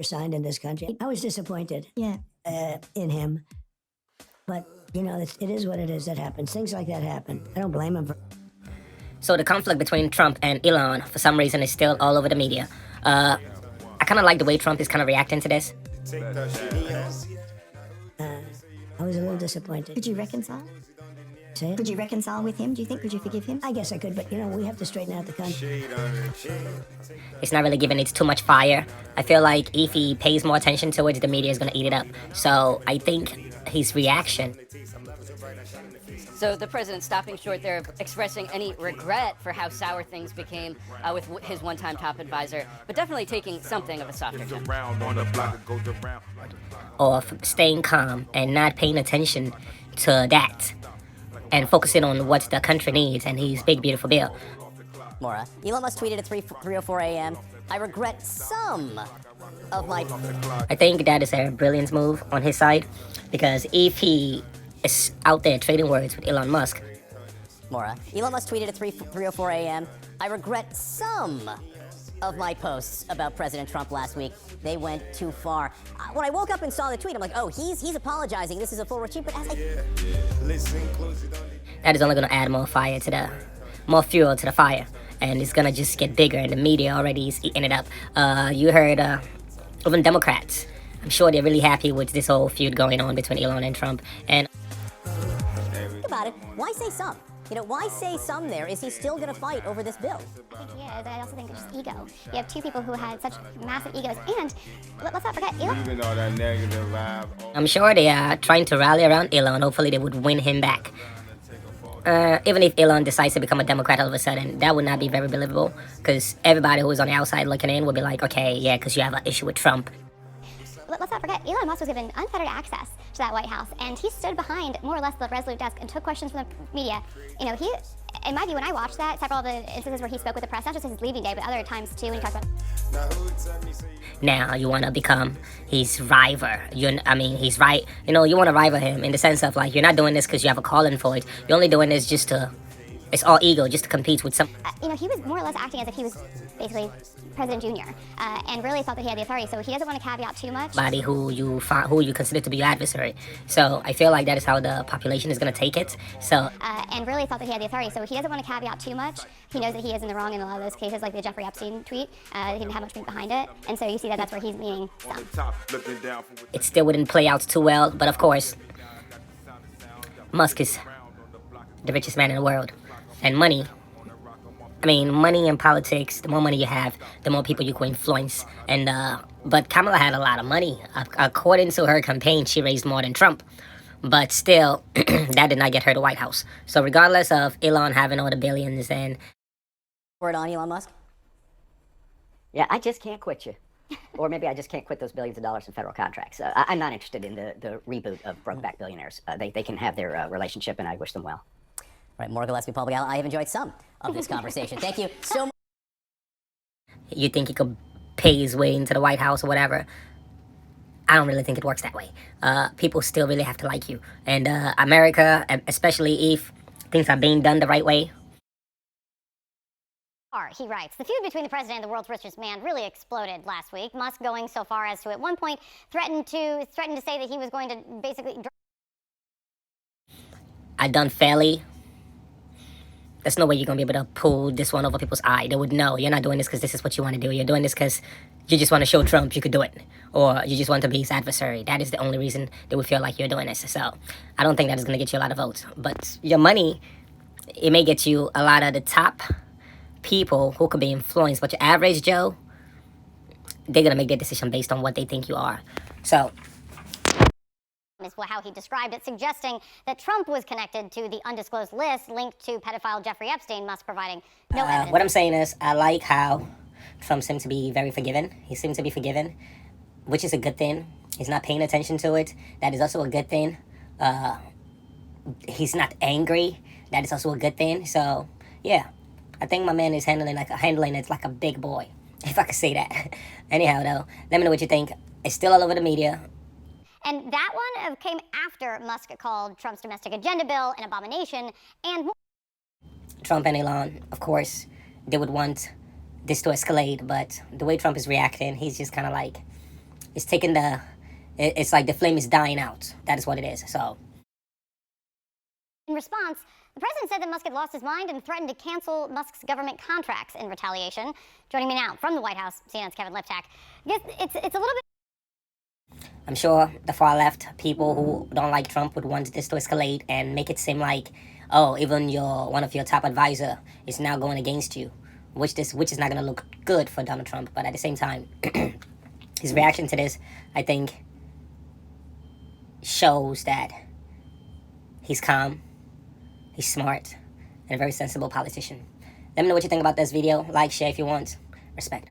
signed in this country. I was disappointed in him. But, you know, it is what it is. That happens. Things like that happen. I don't blame him for. So the conflict between Trump and Elon, for some reason, is still all over the media. I kind of like the way Trump is kind of reacting to this. I was a little disappointed. Could you reconcile? Say it? Could you reconcile with him? Do you think? Could you forgive him? I guess I could, but, you know, we have to straighten out the country. It's not really giving it too much fire. I feel like if he pays more attention to it, the media is going to eat it up. So I think his reaction. So the president stopping short there of expressing any regret for how sour things became with his one-time top advisor, but definitely taking something of a softer tone. Of staying calm and not paying attention to that and focusing on what the country needs and his big, beautiful bill. Maura, Elon Musk tweeted at 3:04 a.m., I regret some of my... I think that is a brilliant move on his side, because if he is out there trading words with Elon Musk. Maura, Elon Musk tweeted at 3:04 a.m., I regret some of my posts about President Trump last week. They went too far. When I woke up and saw the tweet, I'm like, oh, he's apologizing. This is a full retreat. But as I... That is only going to add more more fuel to the fire. And it's going to just get bigger, and the media already is eating it up. You heard even Democrats. I'm sure they're really happy with this whole feud going on between Elon and Trump. And think about it. Why say some? You know, why say some there? Is he still going to fight over this bill? I think he is. I also think it's just ego. You have two people who had such massive egos. And let's not forget, Elon. Even all that negative vibe. I'm sure they are trying to rally around Elon. Hopefully they would win him back. Even if Elon decides to become a Democrat all of a sudden, that would not be very believable, because everybody who is on the outside looking in would be like, okay, yeah, because you have an issue with Trump. Let's not forget, Elon Musk was given unfettered access to that White House, and he stood behind more or less the resolute desk and took questions from the media. You know, he, in my view, when I watched that, several of the instances where he spoke with the press, not just his leaving day, but other times too, when he talked about. Now you want to become his rival. He's right. You know, you want to rival him in the sense of, like, you're not doing this because you have a calling for it. You're only doing this just to, it's all ego, just to compete with some. You know, he was more or less acting as if he was basically President Jr. And really thought that he had the authority. So he doesn't want to caveat too much. Body who you consider to be your adversary. So I feel like that is how the population is going to take it. So. And really thought that he had the authority. So he doesn't want to caveat too much. He knows that he is in the wrong in a lot of those cases, like the Jeffrey Epstein tweet. He didn't have much meat behind it. And so you see that that's where he's meaning some. It still wouldn't play out too well. But of course, Musk is the richest man in the world. And money and politics, the more money you have, the more people you can influence. And but Kamala had a lot of money. According to her campaign, she raised more than Trump. But still, that did not get her the White House. So regardless of Elon having all the billions and... Word on Elon Musk? Yeah, I just can't quit you. Or maybe I just can't quit those billions of dollars in federal contracts. I'm not interested in the reboot of Brokeback Billionaires. They can have their relationship, and I wish them well. All right, Maura Gillespie, Paul Begala, I have enjoyed some of this conversation. Thank you so much. You think he could pay his way into the White House or whatever? I don't really think it works that way. People still really have to like you. And America, especially if things are being done the right way. He writes, the feud between the president and the world's richest man really exploded last week. Musk going so far as to at one point threatened to say that he was going to basically... I done fairly. There's no way you're going to be able to pull this one over people's eye. They would know you're not doing this because this is what you want to do. You're doing this because you just want to show Trump you could do it. Or you just want to be his adversary. That is the only reason they would feel like you're doing this. So I don't think that is going to get you a lot of votes. But your money, it may get you a lot of the top people who could be influenced. But your average Joe, they're going to make their decision based on what they think you are. So... is how he described it, suggesting that Trump was connected to the undisclosed list linked to pedophile Jeffrey Epstein, Musk providing no evidence. What I'm saying is, I like how Trump seems to be very forgiving. He seems to be forgiving, which is a good thing. He's not paying attention to it. That is also a good thing. He's not angry. That is also a good thing. So, yeah, I think my man is handling it like a big boy, if I could say that. Anyhow, though, let me know what you think. It's still all over the media. And that one came after Musk called Trump's domestic agenda bill an abomination and more. Trump and Elon, of course, they would want this to escalate, but the way Trump is reacting, he's just kind of like, it's taking it's like the flame is dying out. That is what it is. So In response, the president said that Musk had lost his mind and threatened to cancel Musk's government contracts in retaliation. Joining me now from the White House, CNN's Kevin Liptak. I guess it's a little bit. I'm sure the far left people who don't like Trump would want this to escalate and make it seem like, oh, even one of your top advisor is now going against you, which is not going to look good for Donald Trump. But at the same time, his reaction to this, I think, shows that he's calm, he's smart, and a very sensible politician. Let me know what you think about this video. Like, share if you want. Respect.